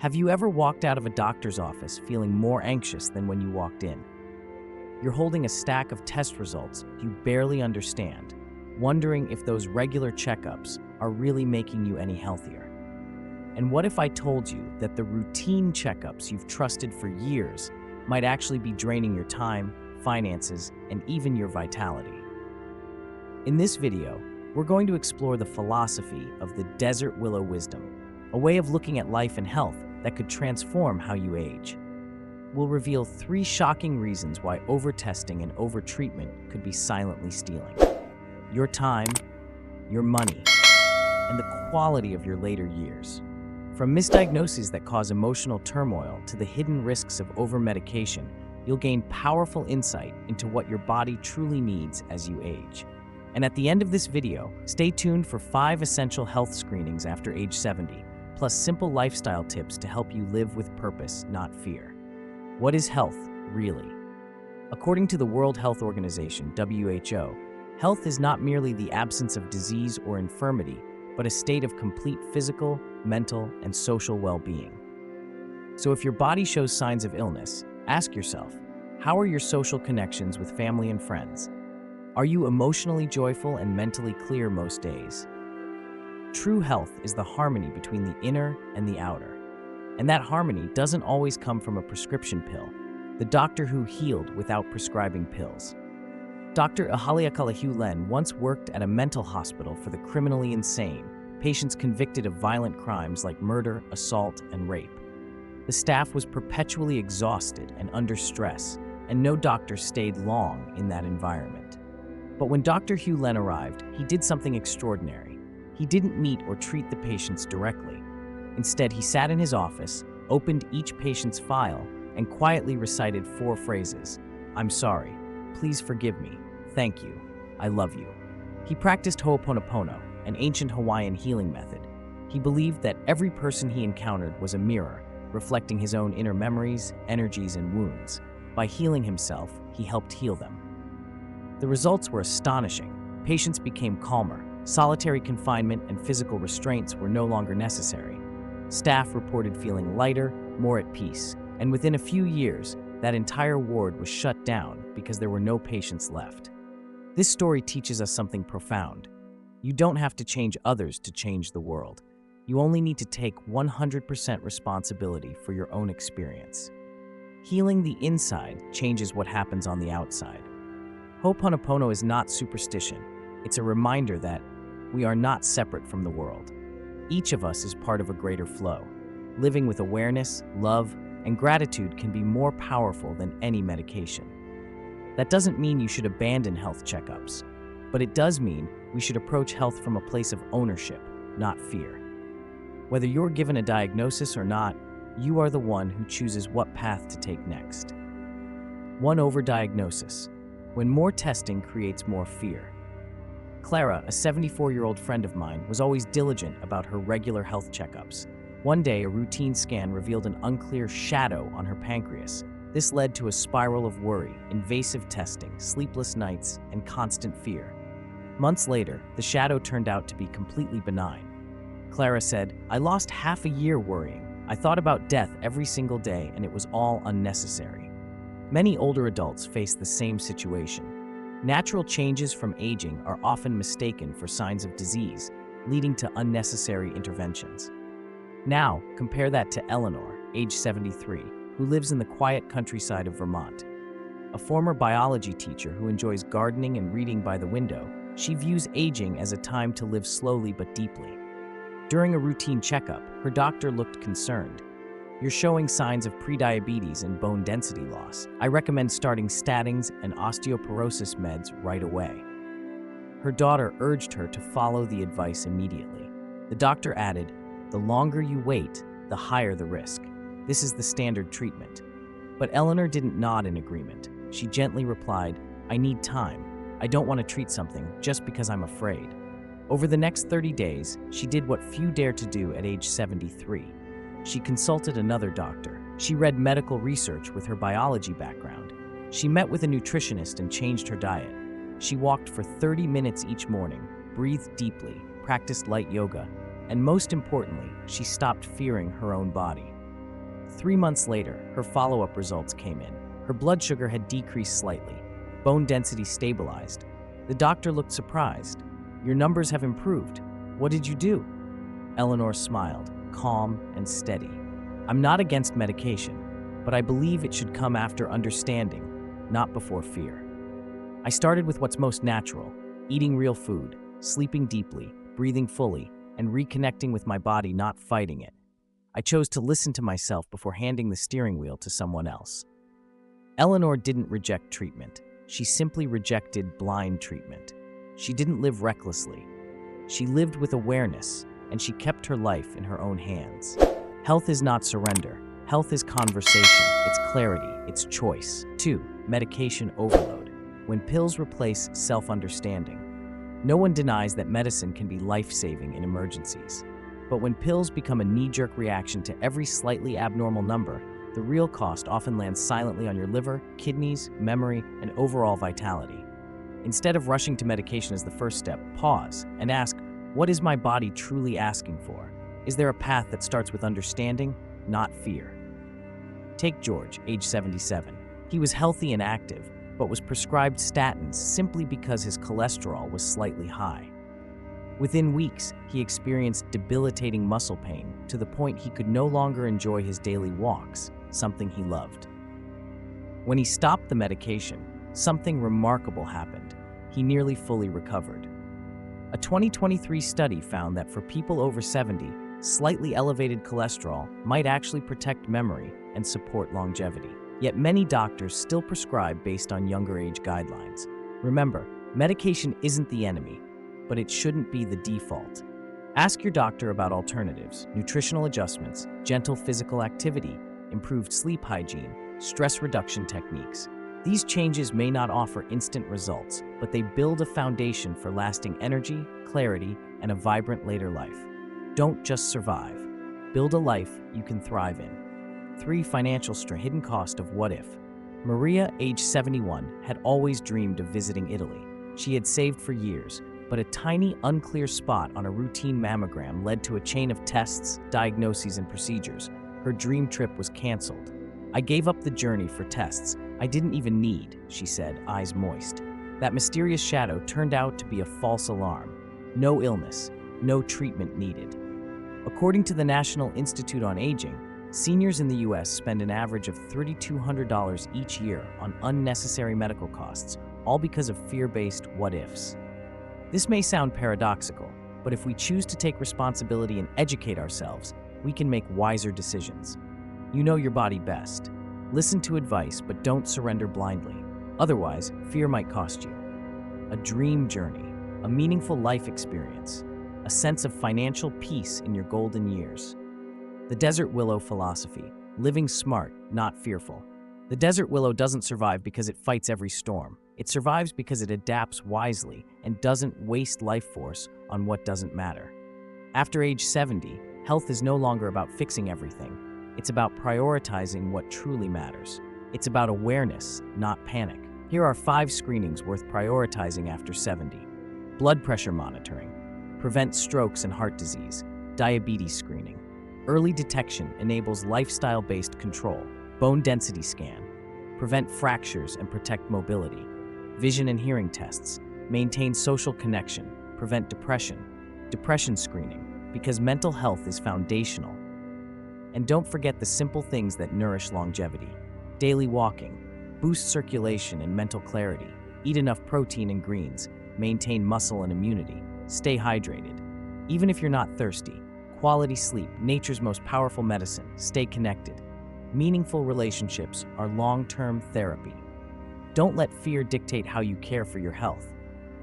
Have you ever walked out of a doctor's office feeling more anxious than when you walked in? You're holding a stack of test results you barely understand, wondering if those regular checkups are really making you any healthier. And what if I told you that the routine checkups you've trusted for years might actually be draining your time, finances, and even your vitality? In this video, we're going to explore the philosophy of the desert willow wisdom, a way of looking at life and health that could transform how you age. We'll reveal 3 shocking reasons why over-testing and over-treatment could be silently stealing your time, your money, and the quality of your later years. From misdiagnoses that cause emotional turmoil to the hidden risks of over-medication, you'll gain powerful insight into what your body truly needs as you age. And at the end of this video, stay tuned for 5 essential health screenings after age 70, plus simple lifestyle tips to help you live with purpose, not fear. What is health, really? According to the World Health Organization, WHO, health is not merely the absence of disease or infirmity, but a state of complete physical, mental, and social well-being. So if your body shows signs of illness, ask yourself, how are your social connections with family and friends? Are you emotionally joyful and mentally clear most days? True health is the harmony between the inner and the outer. And that harmony doesn't always come from a prescription pill, the doctor who healed without prescribing pills. Dr. Ahaliakalahu Len once worked at a mental hospital for the criminally insane, patients convicted of violent crimes like murder, assault, and rape. The staff was perpetually exhausted and under stress, and no doctor stayed long in that environment. But when Dr. Hugh Len arrived, he did something extraordinary. He didn't meet or treat the patients directly. Instead, he sat in his office, opened each patient's file, and quietly recited 4 phrases. I'm sorry. Please forgive me. Thank you. I love you. He practiced Ho'oponopono, an ancient Hawaiian healing method. He believed that every person he encountered was a mirror, reflecting his own inner memories, energies, and wounds. By healing himself, he helped heal them. The results were astonishing. Patients became calmer. Solitary confinement and physical restraints were no longer necessary. Staff reported feeling lighter, more at peace, and within a few years, that entire ward was shut down because there were no patients left. This story teaches us something profound. You don't have to change others to change the world. You only need to take 100% responsibility for your own experience. Healing the inside changes what happens on the outside. Ho'oponopono is not superstition. It's a reminder that we are not separate from the world. Each of us is part of a greater flow. Living with awareness, love, and gratitude can be more powerful than any medication. That doesn't mean you should abandon health checkups, but it does mean we should approach health from a place of ownership, not fear. Whether you're given a diagnosis or not, you are the one who chooses what path to take next. 1. Overdiagnosis. When more testing creates more fear. Clara, a 74-year-old friend of mine, was always diligent about her regular health checkups. One day, a routine scan revealed an unclear shadow on her pancreas. This led to a spiral of worry, invasive testing, sleepless nights, and constant fear. Months later, the shadow turned out to be completely benign. Clara said, "I lost half a year worrying. I thought about death every single day, and it was all unnecessary." Many older adults face the same situation. Natural changes from aging are often mistaken for signs of disease, leading to unnecessary interventions. Now, compare that to Eleanor, age 73, who lives in the quiet countryside of Vermont. A former biology teacher who enjoys gardening and reading by the window, she views aging as a time to live slowly but deeply. During a routine checkup, her doctor looked concerned. "You're showing signs of prediabetes and bone density loss. I recommend starting statins and osteoporosis meds right away." Her daughter urged her to follow the advice immediately. The doctor added, "The longer you wait, the higher the risk. This is the standard treatment." But Eleanor didn't nod in agreement. She gently replied, "I need time. I don't want to treat something just because I'm afraid." Over the next 30 days, she did what few dare to do at age 73. She consulted another doctor. She read medical research with her biology background. She met with a nutritionist and changed her diet. She walked for 30 minutes each morning, breathed deeply, practiced light yoga, and most importantly, she stopped fearing her own body. 3 months later, her follow-up results came in. Her blood sugar had decreased slightly. Bone density stabilized. The doctor looked surprised. "Your numbers have improved. What did you do?" Eleanor smiled, calm and steady. "I'm not against medication, but I believe it should come after understanding, not before fear. I started with what's most natural, eating real food, sleeping deeply, breathing fully, and reconnecting with my body, not fighting it. I chose to listen to myself before handing the steering wheel to someone else." Eleanor didn't reject treatment. She simply rejected blind treatment. She didn't live recklessly. She lived with awareness, and she kept her life in her own hands. Health is not surrender. Health is conversation, it's clarity, it's choice. 2. Medication overload. When pills replace self-understanding. No one denies that medicine can be life-saving in emergencies. But when pills become a knee-jerk reaction to every slightly abnormal number, the real cost often lands silently on your liver, kidneys, memory, and overall vitality. Instead of rushing to medication as the first step, pause and ask, what is my body truly asking for? Is there a path that starts with understanding, not fear? Take George, age 77. He was healthy and active, but was prescribed statins simply because his cholesterol was slightly high. Within weeks, he experienced debilitating muscle pain to the point he could no longer enjoy his daily walks, something he loved. When he stopped the medication, something remarkable happened. He nearly fully recovered. A 2023 study found that for people over 70, slightly elevated cholesterol might actually protect memory and support longevity. Yet many doctors still prescribe based on younger age guidelines. Remember, medication isn't the enemy, but it shouldn't be the default. Ask your doctor about alternatives, nutritional adjustments, gentle physical activity, improved sleep hygiene, stress reduction techniques. These changes may not offer instant results, but they build a foundation for lasting energy, clarity, and a vibrant later life. Don't just survive. Build a life you can thrive in. 3. Financial hidden cost of what if. Maria, age 71, had always dreamed of visiting Italy. She had saved for years, but a tiny, unclear spot on a routine mammogram led to a chain of tests, diagnoses, and procedures. Her dream trip was canceled. "I gave up the journey for tests I didn't even need," she said, eyes moist. That mysterious shadow turned out to be a false alarm. No illness, no treatment needed. According to the National Institute on Aging, seniors in the U.S. spend an average of $3,200 each year on unnecessary medical costs, all because of fear-based what-ifs. This may sound paradoxical, but if we choose to take responsibility and educate ourselves, we can make wiser decisions. You know your body best. Listen to advice, but don't surrender blindly. Otherwise, fear might cost you. A dream journey, a meaningful life experience, a sense of financial peace in your golden years. The Desert Willow philosophy, living smart, not fearful. The desert willow doesn't survive because it fights every storm. It survives because it adapts wisely and doesn't waste life force on what doesn't matter. After age 70, health is no longer about fixing everything. It's about prioritizing what truly matters. It's about awareness, not panic. Here are 5 screenings worth prioritizing after 70. Blood pressure monitoring. Prevent strokes and heart disease. Diabetes screening. Early detection enables lifestyle-based control. Bone density scan. Prevent fractures and protect mobility. Vision and hearing tests. Maintain social connection. Prevent depression. Depression screening, because mental health is foundational. And don't forget the simple things that nourish longevity. Daily walking. Boost circulation and mental clarity. Eat enough protein and greens. Maintain muscle and immunity. Stay hydrated. Even if you're not thirsty. Quality sleep, nature's most powerful medicine. Stay connected. Meaningful relationships are long-term therapy. Don't let fear dictate how you care for your health.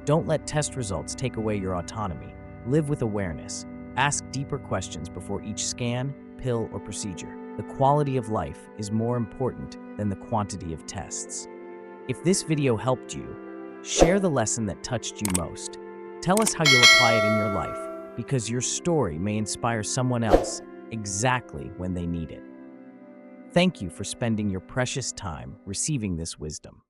Don't let test results take away your autonomy. Live with awareness. Ask deeper questions before each scan, pill, or procedure. The quality of life is more important than the quantity of tests. If this video helped you, share the lesson that touched you most. Tell us how you'll apply it in your life, because your story may inspire someone else exactly when they need it. Thank you for spending your precious time receiving this wisdom.